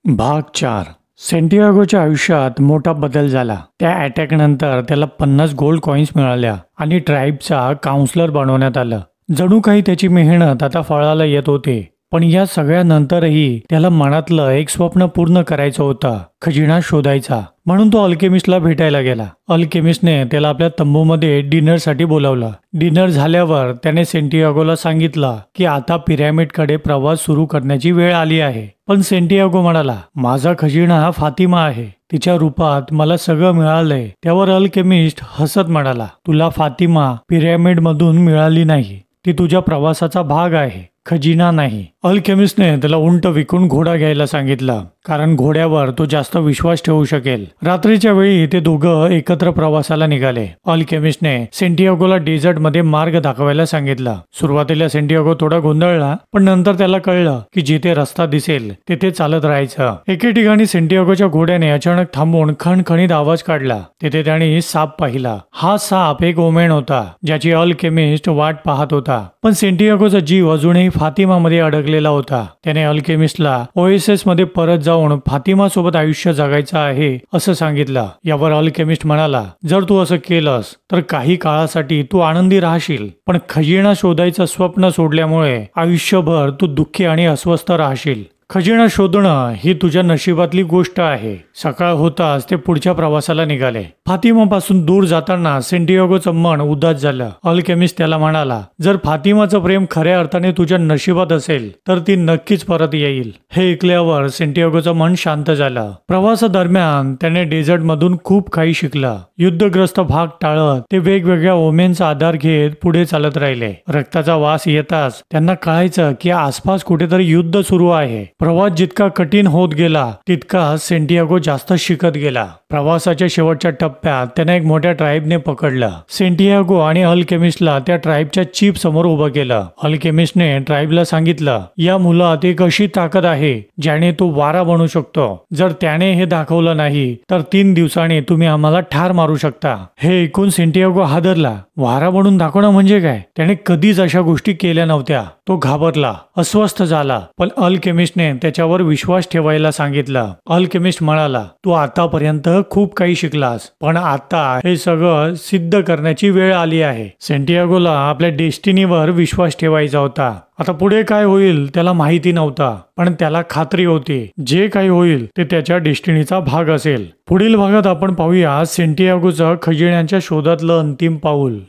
भाग 4. सेंटियागोच्या आयुष्यात मोठा बदल झाला. त्या अटॅक नंतर त्याला 50 गोल्ड कॉइन्स मिळाल्या आणि ट्राईबचा काउन्सलर बनवण्यात आलं. जणू काही त्याची मेहनत आता फळाला येत होते. पण या सगळ्यानंतरही त्याला मनातलं एक स्वप्न पूर्ण करायचं होतं, खजिना शोधायचा. म्हणून तो अल्केमिस्टला भेटायला गेला. अल्केमिस्टने त्याला आपल्या तंबूमध्ये डिनरसाठी बोलावलं. डिनर झाल्यावर त्याने सेंटियागोला सांगितलं की आता पिरॅमिडकडे प्रवास सुरू करण्याची वेळ आली आहे. पण सेंटियागो म्हणाला, माझा खजिना फातिमा आहे. तिच्या रूपात मला सगळं मिळालंय. त्यावर अल्केमिस्ट हसत म्हणाला, तुला फातिमा पिरॅमिड मधून मिळाली नाही. ती तुझ्या प्रवासाचा भाग आहे, खजिना नाही. अल्केमिस्टने त्याला उंट विकून घोडा घ्यायला सांगितलं, कारण घोड्यावर तो जास्त विश्वास ठेवू शकेल. रात्रीच्या वेळी ते दोघं एकत्र प्रवासाला निघाले. अल्केमिस्टने सेंटियागोला डेझर्ट मध्ये मार्ग दाखवायला सांगितलं. सुरुवातीला सेंटियागो थोडा गोंधळला, पण नंतर त्याला कळलं की जिथे रस्ता दिसेल तिथे चालत राहायचं. एके ठिकाणी सेंटियागोच्या घोड्याने अचानक थांबून खणखणीत आवाज काढला. तिथे त्याने साप पाहिला. हा साप एक ओमेन होता, ज्याची अल्केमिस्ट वाट पाहत होता. पण सेंटियागोचा जीव अजूनही फातिमा मध्ये अडकलेला होता. त्याने अल्केमिस्टला ओएसिस मध्ये परत जाऊन फातिमा सोबत आयुष्य जगायचं आहे असं सांगितलं. यावर अल्केमिस्ट म्हणाला, जर तू असं केलंस तर काही काळासाठी तू आनंदी राहशील, पण खजिना शोधायचं स्वप्न सोडल्यामुळे आयुष्यभर तू दुःखी आणि अस्वस्थ राहशील. खजिना शोधणं ही तुझ्या नशिबातली गोष्ट आहे. सकाळ होताच ते पुढच्या प्रवासाला निघाले. फातिमापासून दूर जाताना सेंटियागोचं मन उदास झालं. अल्केमिस्ट त्याला म्हणाला, जर फातिमाचं प्रेम खऱ्या अर्थाने तुझ्या नशिबात असेल तर ती नक्कीच परत येईल. हे ऐकल्यावर सेंटियागोचं मन शांत झालं. प्रवासादरम्यान त्याने डेझर्ट मधून खूप काही शिकलं. युद्धग्रस्त भाग टाळत ते वेगवेगळ्या ओमेनचा आधार घेत पुढे चालत राहिले. रक्ताचा वास येताच त्यांना कळायचं की आसपास कुठेतरी युद्ध सुरू आहे. प्रवास जितका कठीण होत गेला तितका सेंटियागो जास्त शिकत गेला. प्रवासाच्या शेवटच्या टप्प्यात त्याने एक मोठ्या ट्राईबने पकडलं. सेंटियागो आणि अल्केमिस्टला त्या ट्राईबच्या चीफ समोर उभं केलं. अल्केमिस्टने ट्राईबला सांगितलं, या मुलात एक अशी ताकद आहे ज्याने तो वारा बनू शकतो. जर त्याने हे दाखवलं नाही तर 3 दिवसांनी तुम्ही आम्हाला ठार मारू शकता. हे ऐकून सेंटियागो हादरला. वारा बनून दाखवणं म्हणजे काय? त्याने कधीच अशा गोष्टी केल्या नव्हत्या. तो घाबरला, अस्वस्थ झाला. पण अल्केमिस्टने त्याच्यावर विश्वास ठेवायला सांगितलं. अल्केमिस्ट म्हणाला, तू आतापर्यंत खूप काही शिकलास, पण आता हे सगळं सिद्ध करण्याची वेळ आली आहे. सेंटियागोला आपल्या डेस्टिनीवर विश्वास ठेवायचा होता. आता पुढे काय होईल त्याला माहिती नव्हता, पण त्याला खात्री होती जे काही होईल ते त्याच्या डेस्टिनीचा भाग असेल. पुढील भागात आपण पाहूया सेंटियागोचं खजिन्याच्या शोधातलं अंतिम पाऊल.